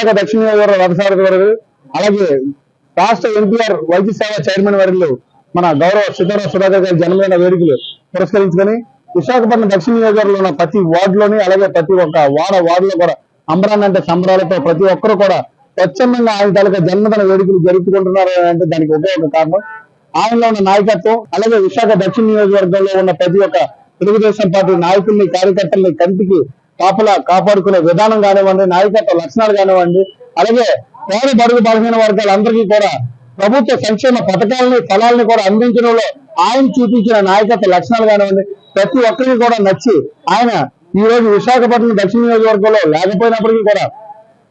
విశాఖ దక్షిణ నియోజకవర్గ రథసారథి గారు, అలాగే రాష్ట్ర ఎన్టీఆర్ వైద్య సేవ చైర్మన్ వర్యులు మన గౌరవ సిద్ధరామ సుధాకర్ గారి జన్మదిన వేడుకలు పురస్కరించుకొని విశాఖపట్నం దక్షిణ నియోజకవర్గంలో ఉన్న ప్రతి వార్డులోని, అలాగే ప్రతి ఒక్క వార్డులో కూడా అంబరాన్ని అంటే సంబరాలతో ప్రతి ఒక్కరు కూడా స్వచ్ఛందంగా ఆయన తాలూకా జన్మదిన వేడుకలు జరుపుకుంటున్నారు అంటే దానికి ఒకే ఒక కారణం ఆయనలో ఉన్న నాయకత్వం. అలాగే విశాఖ దక్షిణ నియోజకవర్గంలో ఉన్న ప్రతి ఒక్క తెలుగుదేశం పార్టీ నాయకుల్ని, కార్యకర్తల్ని కంటికి కాపాడుకునే విధానం కానివ్వండి, నాయకత్వ లక్షణాలు కానివ్వండి, అలాగే పేద బడుగు బలహీన వర్గాలందరికీ కూడా ప్రభుత్వ సంక్షేమ పథకాలని ఫలాలని కూడా అందించడంలో ఆయన చూపించిన నాయకత్వ లక్షణాలు కానివ్వండి ప్రతి ఒక్కరికి కూడా నచ్చి ఆయన ఈ రోజు విశాఖపట్నం దక్షిణ నియోజకవర్గంలో లేకపోయినప్పటికీ కూడా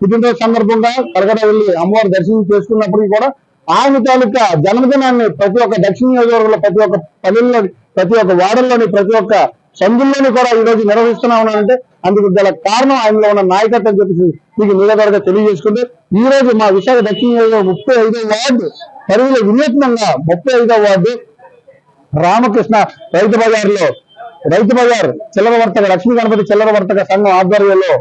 పుట్టినరోజు సందర్భంగా కడగడ వెళ్లి అమ్మవారి దర్శనం చేసుకున్నప్పటికీ కూడా ఆయన తాలూకా జన్మదినాన్ని ప్రతి ఒక్క దక్షిణ నియోజకవర్గంలో ప్రతి ఒక్క పల్లెల్లోని, ప్రతి ఒక్క వార్డుల్లోని, ప్రతి ఒక్క సంఘంలోని కూడా ఈ రోజు నిర్వహిస్తున్నా ఉన్నానంటే అందుకు గల కారణం ఆయనలో ఉన్న నాయకత్వం చెప్పేసి మీకు నిలబడగా తెలియజేసుకుంటే ఈ రోజు మా విశాఖ దక్షిణ నియోజకవర్గం 35వ వార్డు పరిధిలో వినూత్నంగా 35వ వార్డు రామకృష్ణ రైతు బజార్ చిల్లర వర్తక లక్ష్మీ గణపతి చిల్లర వర్తక సంఘం ఆధ్వర్యంలో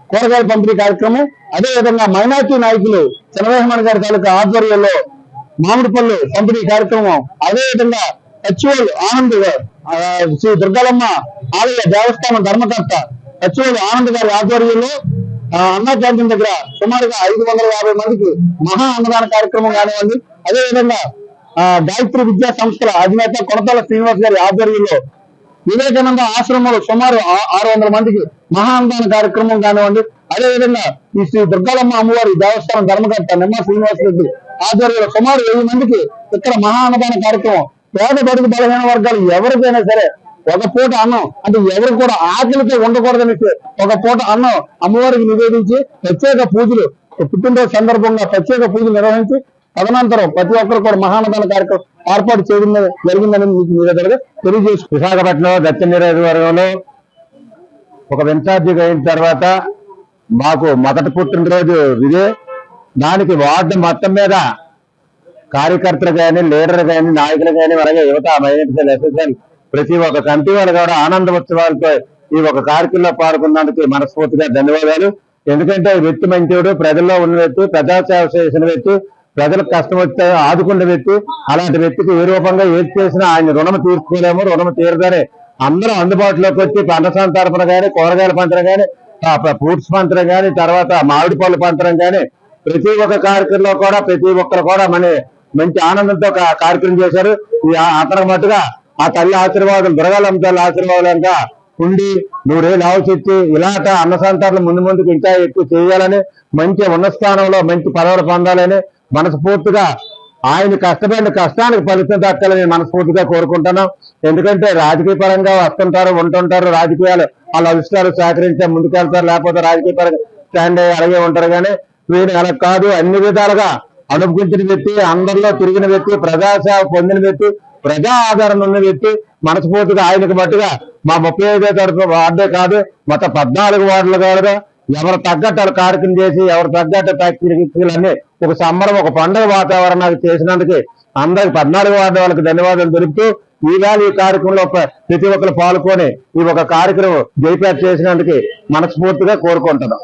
కూరగాయల పంపిణీ కార్యక్రమం, అదేవిధంగా మైనార్టీ నాయకులు చంద్రబాబు గారి తాలూకా ఆధ్వర్యంలో మామిడి పళ్ళు పంపిణీ కార్యక్రమం, అదేవిధంగా సచివాలు ఆనంద్ శ్రీ దుర్గాలమ్మ ఆలయ దేవస్థానం ధర్మకర్త సచివాలు ఆనంద్ గారి ఆధ్వర్యంలో అన్నా క్యాంటీన్ దగ్గర సుమారుగా 550 మందికి మహా అన్నదాన కార్యక్రమం కానివ్వండి, అదేవిధంగా గాయత్రి విద్యా సంస్థల అధినేత కొనతాల శ్రీనివాస్ గారి ఆధ్వర్యంలో వివేకానంద ఆశ్రమంలో సుమారు 600 మందికి మహా అన్నదాన కార్యక్రమం కానివ్వండి, అదేవిధంగా ఈ శ్రీ దుర్గాలమ్మ అమ్మవారి దేవస్థానం ధర్మకర్త నిమ్మ శ్రీనివాస్ రెడ్డి ఆధ్వర్యంలో సుమారు 1000 మందికి ఇక్కడ మహా అన్నదాన కార్యక్రమం. పేద బడుగు బలహీన వర్గాలు ఎవరికైనా సరే ఒక పూట అన్నం అంటే ఎవరు కూడా ఆకలితో ఉండకూడదని ఒక పూట అన్నం అమ్మవారికి నివేదించి ప్రత్యేక పూజలు పుట్టినరోజు సందర్భంగా ప్రత్యేక పూజలు నిర్వహించి తదనంతరం ప్రతి ఒక్కరు కూడా మహానదాన కార్యక్రమం ఏర్పాటు చేయడం జరిగిందని మీకు మీ దగ్గర తెలియజేసి విశాఖపట్నం దక్షిణ నియోజకవర్గంలో ఒక ఇన్ఛార్జిగా అయిన తర్వాత మాకు మొదటి పుట్టినరోజు ఇదే. దానికి వార్డు మొత్తం మీద కార్యకర్తలు కానీ, లీడర్ కానీ, నాయకులు కానీ, అలాగే యువత, మైనారిటీలు, ఎస్ఎస్ఎల్ ప్రతి ఒక్క కమిటీ వాళ్ళు కూడా ఆనంద ఉత్సవాలతో ఈ ఒక కార్యక్రమంలో పాల్గొన్నందుకు మనస్ఫూర్తిగా ధన్యవాదాలు. ఎందుకంటే వ్యక్తి మంచివాడు, ప్రజల్లో ఉన్న వ్యక్తి, ప్రజాసేవ చేసిన వ్యక్తి, ప్రజలకు కష్టం వస్తే ఆదుకున్న వ్యక్తి. అలాంటి వ్యక్తికి ఏ రూపంగా ఏది చేసినా ఆయన రుణం తీర్చుకోలేము. రుణం తీరగానే అందరూ అందుబాటులోకి వచ్చి పంటసాల తరపున కానీ, కూరగాయల పంటలు కానీ, ఫ్రూట్స్ పంటలు కానీ, తర్వాత మామిడి పళ్ళు పంటడం కానీ ప్రతి ఒక్క కార్యక్రమంలో కూడా ప్రతి ఒక్కరు కూడా మంచి ఆనందంతో కార్యక్రమం చేశారు. అతనికి మట్టుగా ఆ తల్లి ఆశీర్వాదం, దుర్గాలమ్మ తల్లి ఆశీర్వాదంగా ఉండి 100 ఏళ్ళు ఆలోచించి ఇలాంట అన్న సంతానం ముందుకు ఇంకా ఎక్కువ చేయాలని, మంచి ఉన్నత స్థానంలో మంచి పదవులు పొందాలని మనస్ఫూర్తిగా ఆయన కష్టపడిన కష్టానికి ఫలితం దక్కాలని మనస్ఫూర్తిగా కోరుకుంటున్నాం. ఎందుకంటే రాజకీయ పరంగా వస్తుంటారు, ఉంటుంటారు, రాజకీయాలు వాళ్ళ అధిష్టాలు సహకరించే ముందుకెళ్తారు, లేకపోతే రాజకీయ పరంగా స్టాండ్ అయ్యి అలాగే ఉంటారు. కానీ వీడు అలా కాదు, అన్ని విధాలుగా అనుభవించిన వ్యక్తి, అందరిలో తిరిగిన వ్యక్తి, ప్రజాసేవ పొందిన వ్యక్తి, ప్రజా ఆదరణ ఉన్న వ్యక్తి. మనస్ఫూర్తిగా ఆయనకు మట్టుగా మా 35వ తరఫు వార్డే కాదు మొత్తం 14 వార్డులు కూడా ఎవరు తగ్గట్టు వాళ్ళు కార్యక్రమం చేసి, ఎవరు తగ్గట్టు ఫ్యాక్టరీలన్నీ ఒక సంబరం, ఒక పండుగ వాతావరణానికి చేసినందుకు అందరికి 14 వార్డు వాళ్ళకి ధన్యవాదాలు తెలుపుతూ ఈవేళ ఈ కార్యక్రమంలో ప్రతి ఒక్కరు పాల్గొని ఈ ఒక కార్యక్రమం జయపేట చేసినందుకు మనస్ఫూర్తిగా కోరుకుంటున్నాం.